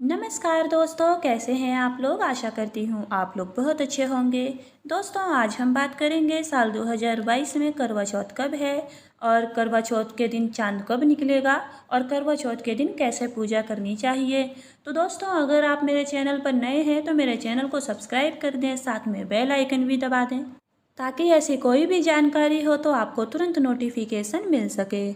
नमस्कार दोस्तों, कैसे हैं आप लोग। आशा करती हूँ आप लोग बहुत अच्छे होंगे। दोस्तों, आज हम बात करेंगे साल 2022 में करवा चौथ कब है और करवा चौथ के दिन चांद कब निकलेगा और करवा चौथ के दिन कैसे पूजा करनी चाहिए। तो दोस्तों, अगर आप मेरे चैनल पर नए हैं तो मेरे चैनल को सब्सक्राइब कर दें, साथ में बेल आइकन भी दबा दें ताकि ऐसी कोई भी जानकारी हो तो आपको तुरंत नोटिफिकेशन मिल सके।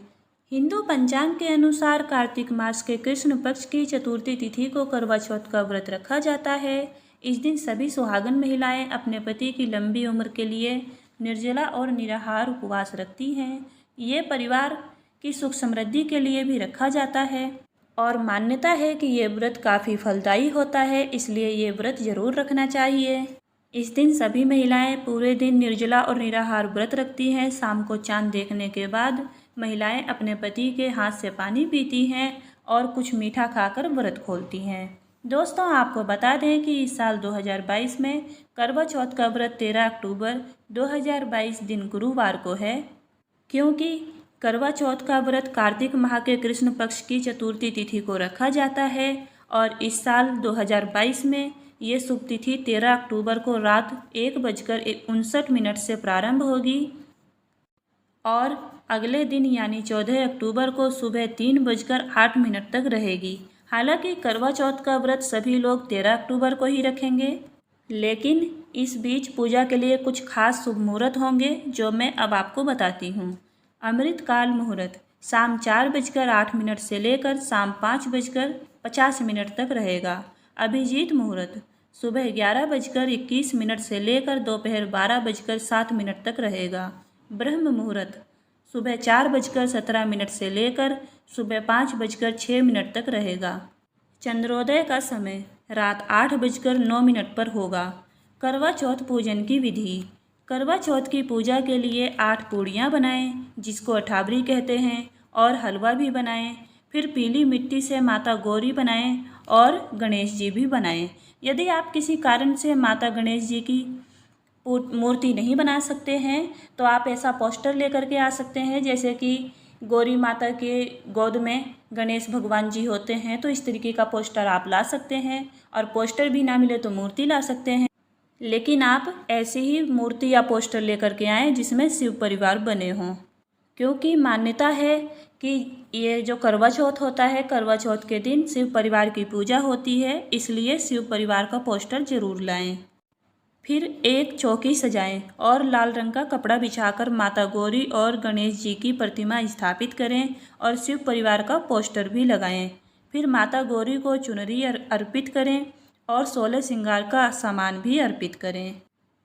हिंदू पंचांग के अनुसार कार्तिक मास के कृष्ण पक्ष की चतुर्थी तिथि को करवा चौथ का व्रत रखा जाता है। इस दिन सभी सुहागन महिलाएं अपने पति की लंबी उम्र के लिए निर्जला और निराहार उपवास रखती हैं। ये परिवार की सुख समृद्धि के लिए भी रखा जाता है और मान्यता है कि ये व्रत काफ़ी फलदायी होता है, इसलिए ये व्रत जरूर रखना चाहिए। इस दिन सभी महिलाएं पूरे दिन निर्जला और निराहार व्रत रखती हैं। शाम को चांद देखने के बाद महिलाएं अपने पति के हाथ से पानी पीती हैं और कुछ मीठा खाकर व्रत खोलती हैं। दोस्तों, आपको बता दें कि इस साल 2022 में करवा चौथ का व्रत 13 अक्टूबर 2022 दिन गुरुवार को है। क्योंकि करवा चौथ का व्रत कार्तिक माह के कृष्ण पक्ष की चतुर्थी तिथि को रखा जाता है और इस साल 2022 में ये शुभ तिथि 13 अक्टूबर को रात 1:59 से प्रारंभ होगी और अगले दिन यानी 14 अक्टूबर को सुबह 3:08 तक रहेगी। हालांकि करवा चौथ का व्रत सभी लोग 13 अक्टूबर को ही रखेंगे, लेकिन इस बीच पूजा के लिए कुछ खास शुभ मुहूर्त होंगे जो मैं अब आपको बताती हूँ। अमृतकाल मुहूर्त शाम 4:08 से लेकर शाम 5:50 तक रहेगा। अभिजीत मुहूर्त सुबह 11:21 से लेकर दोपहर 12:07 तक रहेगा। ब्रह्म मुहूर्त सुबह 4:17 से लेकर सुबह 5:06 तक रहेगा। चंद्रोदय का समय रात 8:09 पर होगा। करवा चौथ पूजन की विधि। करवा चौथ की पूजा के लिए 8 पूड़ियाँ बनाएं, जिसको अठाबरी कहते हैं, और हलवा भी बनाएं। फिर पीली मिट्टी से माता गौरी बनाएं और गणेश जी भी बनाएं। यदि आप किसी कारण से माता गणेश जी की मूर्ति नहीं बना सकते हैं तो आप ऐसा पोस्टर लेकर के आ सकते हैं, जैसे कि गौरी माता के गोद में गणेश भगवान जी होते हैं, तो इस तरीके का पोस्टर आप ला सकते हैं। और पोस्टर भी ना मिले तो मूर्ति ला सकते हैं, लेकिन आप ऐसी ही मूर्ति या पोस्टर लेकर के आएँ जिसमें शिव परिवार बने हों। क्योंकि मान्यता है कि ये जो करवा चौथ होता है, करवा चौथ के दिन शिव परिवार की पूजा होती है, इसलिए शिव परिवार का पोस्टर जरूर लाएं। फिर एक चौकी सजाएं और लाल रंग का कपड़ा बिछाकर माता गौरी और गणेश जी की प्रतिमा स्थापित करें और शिव परिवार का पोस्टर भी लगाएं। फिर माता गौरी को चुनरी अर्पित करें और 16 श्रृंगार का सामान भी अर्पित करें।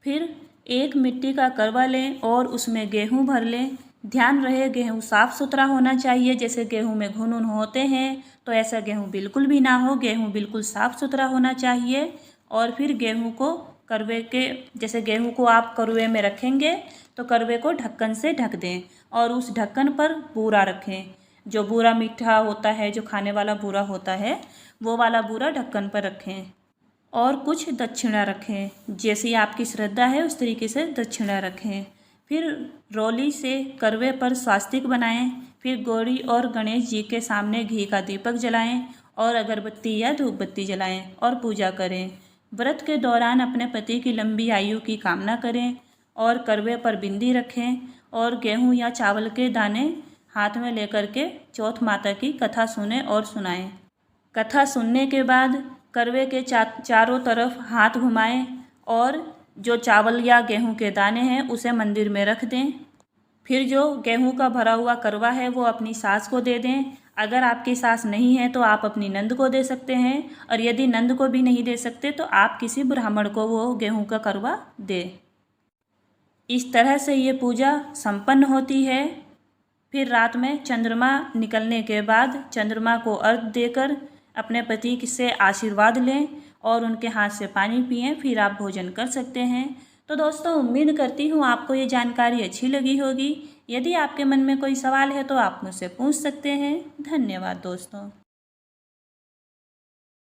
फिर एक मिट्टी का करवा लें और उसमें गेहूँ भर लें। ध्यान रहे गेहूँ साफ़ सुथरा होना चाहिए। जैसे गेहूँ में घुन होते हैं तो ऐसा गेहूँ बिल्कुल भी ना हो, गेहूँ बिल्कुल साफ़ सुथरा होना चाहिए। और फिर गेहूँ को करवे के, जैसे गेहूँ को आप करवे में रखेंगे तो करवे को ढक्कन से ढक दें और उस ढक्कन पर बूरा रखें। जो बूरा मीठा होता है, जो खाने वाला बूरा होता है, वो वाला बूरा ढक्कन पर रखें और कुछ दक्षिणा रखें। जैसी आपकी श्रद्धा है उस तरीके से दक्षिणा रखें। फिर रोली से करवे पर स्वास्तिक बनाएं। फिर गौरी और गणेश जी के सामने घी का दीपक जलाएं और अगरबत्ती या धूप बत्ती जलाएं और पूजा करें। व्रत के दौरान अपने पति की लंबी आयु की कामना करें और करवे पर बिंदी रखें और गेहूं या चावल के दाने हाथ में लेकर के चौथ माता की कथा सुने और सुनाएं। कथा सुनने के बाद करवे के चारों तरफ हाथ घुमाएं और जो चावल या गेहूं के दाने हैं उसे मंदिर में रख दें। फिर जो गेहूं का भरा हुआ करवा है वो अपनी सास को दे दें। अगर आपकी सास नहीं है तो आप अपनी नंद को दे सकते हैं, और यदि नंद को भी नहीं दे सकते तो आप किसी ब्राह्मण को वो गेहूं का करवा दें। इस तरह से ये पूजा संपन्न होती है। फिर रात में चंद्रमा निकलने के बाद चंद्रमा को अर्घ्य देकर अपने पति से आशीर्वाद लें और उनके हाथ से पानी पिएं, फिर आप भोजन कर सकते हैं। तो दोस्तों, उम्मीद करती हूँ आपको ये जानकारी अच्छी लगी होगी। यदि आपके मन में कोई सवाल है तो आप मुझसे पूछ सकते हैं। धन्यवाद दोस्तों।